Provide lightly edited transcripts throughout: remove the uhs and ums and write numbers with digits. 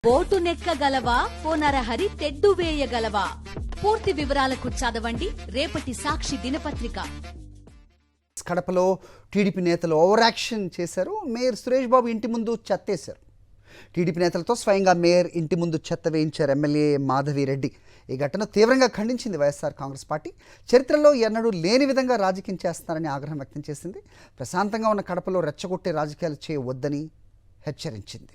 Boat నెక్కగలవా పోనరహరి తెడ్డు వేయగలవా? పూర్తి వివరాలకు చదవండి రేపటి సాక్షి దినపత్రిక. కడపలో టీడీపీ నేతలు ఓవర్ యాక్షన్ చేశారు. మేయర్ సురేష్ బాబు ఇంటి ముందు చెత్తేశారు. టీడీపీ నేతలతో స్వయంగా మేయర్ ఇంటి ముందు చెత్త వేయించారు ఎమ్మెల్యే మాధవిరెడ్డి. ఈ ఘటన తీవ్రంగా ఖండించింది వైఎస్ఆర్ కాంగ్రెస్ పార్టీ. చరిత్రలో ఎన్నడూ లేని విధంగా రాజకీయం చేస్తున్నారని ఆగ్రహం వ్యక్తం చేసింది. ప్రశాంతంగా ఉన్న కడపలో రెచ్చగొట్టే రాజకీయాలు చేయవద్దని హెచ్చరించింది.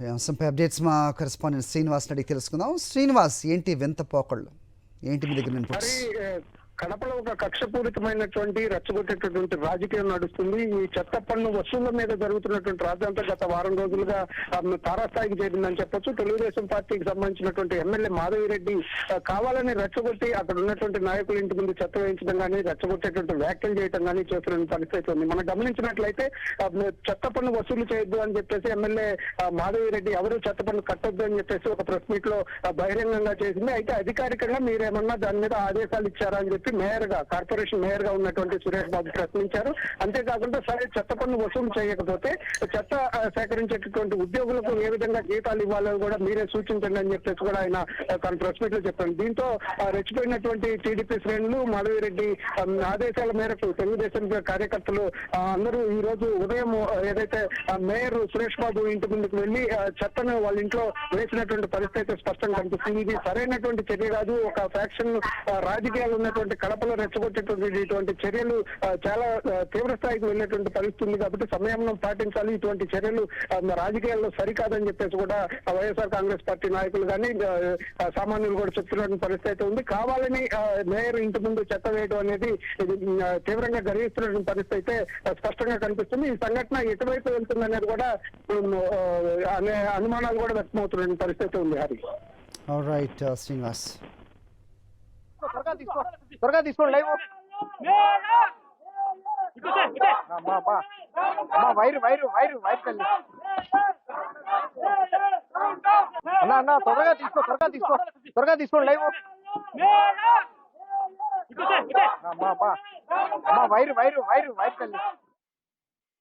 ఈ అంశంపై అప్డేట్స్ మా కరెస్పాండెంట్ శ్రీనివాస్ అడిగి తెలుసుకుందాం. శ్రీనివాస్, ఏంటి వింత పోకళ్ళు, ఏంటి మీ దగ్గర ఇన్పుట్స్? కడపలో ఒక కక్షపూరితమైనటువంటి రెచ్చగొట్టేటటువంటి రాజకీయం నడుస్తుంది. ఈ చెత్త పన్ను వసూళ్ల మీద జరుగుతున్నటువంటి రాజ్యాంగం గత వారం రోజులుగా తారాస్థాయికి చేరిందని చెప్పొచ్చు. తెలుగుదేశం పార్టీకి సంబంధించినటువంటి ఎమ్మెల్యే మాధవిరెడ్డి కావాలని రెచ్చగొట్టి అక్కడ ఉన్నటువంటి నాయకుల ఇంటి ముందు చెత్త వేయించడం కానీ, రెచ్చగొట్టేటువంటి వ్యాఖ్యలు చేయడం కానీ చేస్తున్న పరిస్థితి ఉంది. మనం గమనించినట్లయితే చెత్త పన్ను వసూలు చేయొద్దు అని చెప్పేసి ఎమ్మెల్యే మాధవిరెడ్డి ఎవరు చెత్త పన్ను కట్టొద్దు అని చెప్పేసి ఒక ప్రెస్ మీట్ లో బహిరంగంగా చేసింది. అయితే అధికారికంగా మీరేమన్నా దాని మీద ఆదేశాలు ఇచ్చారా అని చెప్పి కార్పొరేషన్ మేయర్ గా ఉన్నటువంటి సురేష్ బాబు ప్రశ్నించారు. అంతేకాకుండా సరే చెత్త పన్ను వసూలు చేయకపోతే చెత్త సేకరించేటటువంటి ఉద్యోగులకు ఏ విధంగా జీతాలు ఇవ్వాలని కూడా మీరే సూచించండి అని చెప్పేసి కూడా ఆయన తన ప్రెస్ మీట్ లో చెప్పారు. దీంతో రెచ్చిపోయినటువంటి టీడీపీ శ్రేణులు మాధవిరెడ్డి ఆదేశాల మేరకు తెలుగుదేశం కార్యకర్తలు అందరూ ఈ రోజు ఉదయం ఏదైతే మేయర్ సురేష్ బాబు ఇంటి ముందుకు వెళ్లి చెత్తను వాళ్ళ ఇంట్లో వేసినటువంటి పరిస్థితి స్పష్టంగా కనిపిస్తుంది. ఇది సరైనటువంటి చర్య కాదు. ఒక ఫ్యాక్షన్ రాజకీయాలు ఉన్నటువంటి కడపలో రెచ్చగొట్టేటువంటి ఇటువంటి చర్యలు చాలా తీవ్ర స్థాయికి వెళ్ళేటువంటి పరిస్థితి ఉంది. కాబట్టి సంయమనం పాటించాలి. ఇటువంటి చర్యలు రాజకీయాల్లో సరికాదని చెప్పేసి కూడా వైఎస్ఆర్ కాంగ్రెస్ పార్టీ నాయకులు కానీ సామాన్యులు కూడా చెప్తున్నటువంటి పరిస్థితి ఉంది. కావాలని మేయర్ ఇంటి ముందు చెత్త వేయడం అనేది తీవ్రంగా గర్విస్తున్నటువంటి పరిస్థితి అయితే స్పష్టంగా కనిపిస్తుంది. ఈ సంఘటన ఎటువైపు వెళ్తుంది అనేది కూడా అనే అనుమానాలు కూడా వ్యక్తమవుతున్న పరిస్థితి ఉంది. హరి ఆల్రైట్ శ్రీనివాస్, త్వరగా తీసుకోండి live wire wire wire wire తల్లి అన్న త్వరగా తీసుకోండి live wire wire wire wire తల్లి